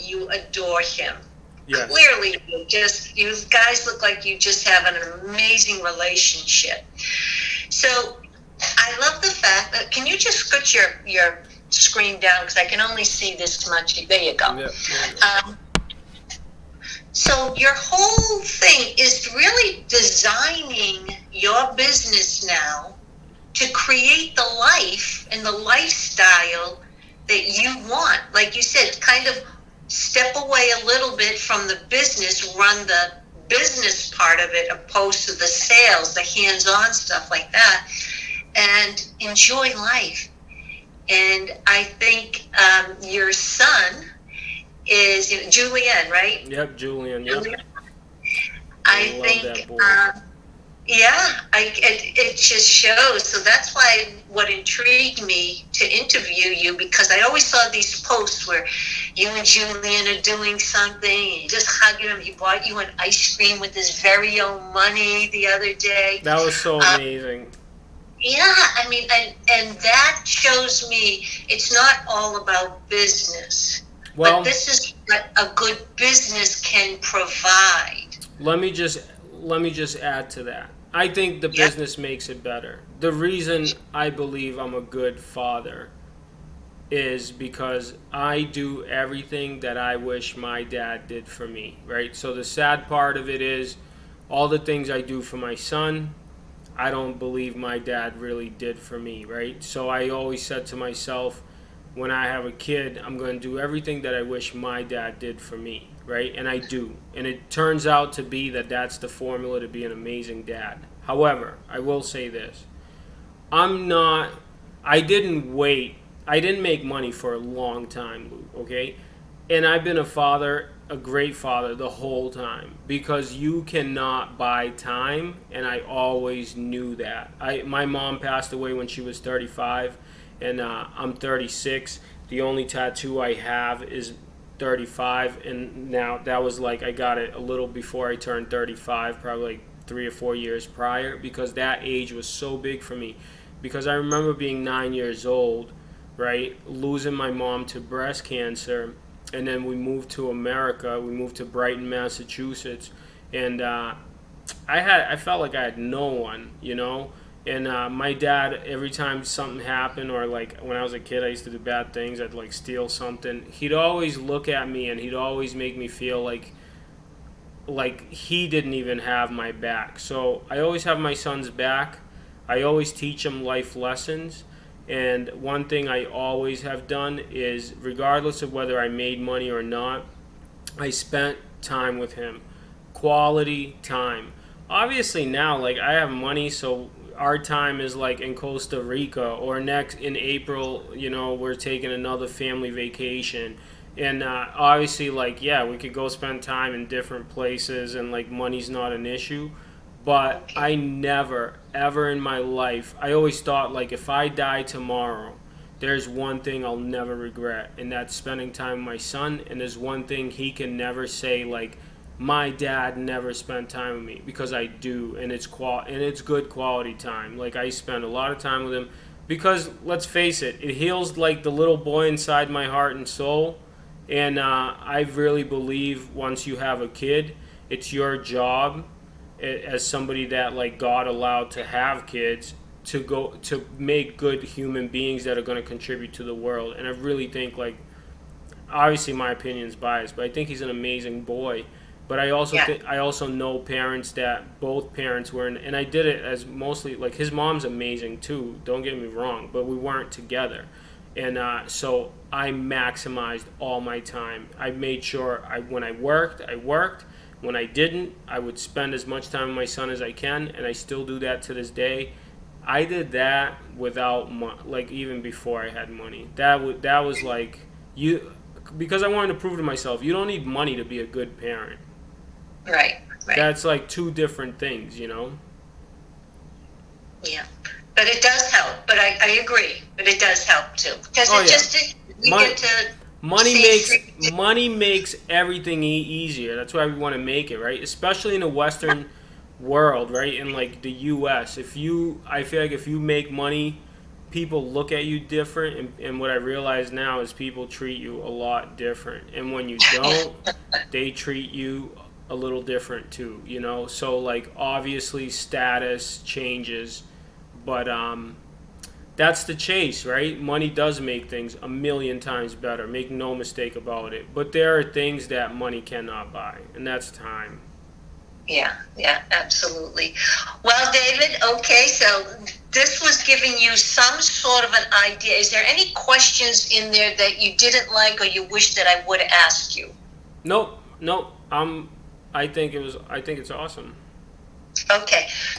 you adore him. Yes. Clearly, you guys look like you just have an amazing relationship. So I love the fact that, can you just put your screen down, because I can only see this much. There you go. Yep. So your whole thing is really designing your business now to create the life and the lifestyle that you want. Like you said, kind of step away a little bit from the business, run the business part of it opposed to the sales, the hands-on stuff like that, and enjoy life. And I think your son is Julian, right? Yep, Julian. Yep. I love think, that boy. it just shows. So that's why what intrigued me to interview you, because I always saw these posts where you and Julian are doing something, and you just hugging him. He bought you an ice cream with his very own money the other day. That was so amazing. Yeah, I mean, and that shows me it's not all about business. Well, but this is what a good business can provide. Let me just add to that. I think the business makes it better. The reason I believe I'm a good father is because I do everything that I wish my dad did for me, right? So the sad part of it is all the things I do for my son, I don't believe my dad really did for me, right? So I always said to myself, when I have a kid, I'm going to do everything that I wish my dad did for me, right? And I do. And it turns out to be that that's the formula to be an amazing dad. However, I will say this. I didn't make money for a long time, Lou, okay? And I've been a great father the whole time, because you cannot buy time, and I always knew that. My mom passed away when she was 35, and I'm 36. The only tattoo I have is 35, and now that was like, I got it a little before I turned 35, probably like 3 or 4 years prior, because that age was so big for me. Because I remember being 9 years old, right, losing my mom to breast cancer, and then we moved to America. We moved to Brighton, Massachusetts, and I felt like I had no one, you know. And my dad, every time something happened, or like when I was a kid, I used to do bad things. I'd like steal something. He'd always look at me, and he'd always make me feel like he didn't even have my back. So I always have my son's back. I always teach him life lessons. And one thing I always have done is, regardless of whether I made money or not, I spent time with him. Quality time. Obviously now, like, I have money, so our time is like in Costa Rica, or next in April, you know, we're taking another family vacation. And obviously, like, yeah, we could go spend time in different places, and like money's not an issue. But I never, ever in my life, I always thought, like, if I die tomorrow, there's one thing I'll never regret, and that's spending time with my son. And there's one thing he can never say, like, my dad never spent time with me, because I do, and it's good quality time. Like, I spend a lot of time with him, because let's face it, it heals like the little boy inside my heart and soul. And I really believe once you have a kid, it's your job, as somebody that like God allowed to have kids, to make good human beings that are going to contribute to the world. And I really think, like, obviously my opinion's biased, but I think he's an amazing boy. But I also know parents that both parents were and I did it as mostly, like, his mom's amazing too, don't get me wrong, but we weren't together. And so I maximized all my time. I made sure when I worked. When I didn't, I would spend as much time with my son as I can, and I still do that to this day. I did that without like, even before I had money. That was like, because I wanted to prove to myself, you don't need money to be a good parent. Right. That's like two different things, you know? Yeah. But it does help. But I agree. But it does help too. Because get to... Money makes everything easier. That's why we want to make it, right? Especially in the Western world, right? In like the U.S., I feel like if you make money, people look at you different, and what I realize now is people treat you a lot different, and when you don't, they treat you a little different too, you know. So like obviously status changes, but that's the chase, right? Money does make things a million times better, make no mistake about it, but there are things that money cannot buy, and that's time. Yeah, absolutely. Well, David, okay, so this was giving you some sort of an idea. Is there any questions in there that you didn't like or you wish that I would have asked you? Nope, nope. I think it's awesome. Okay,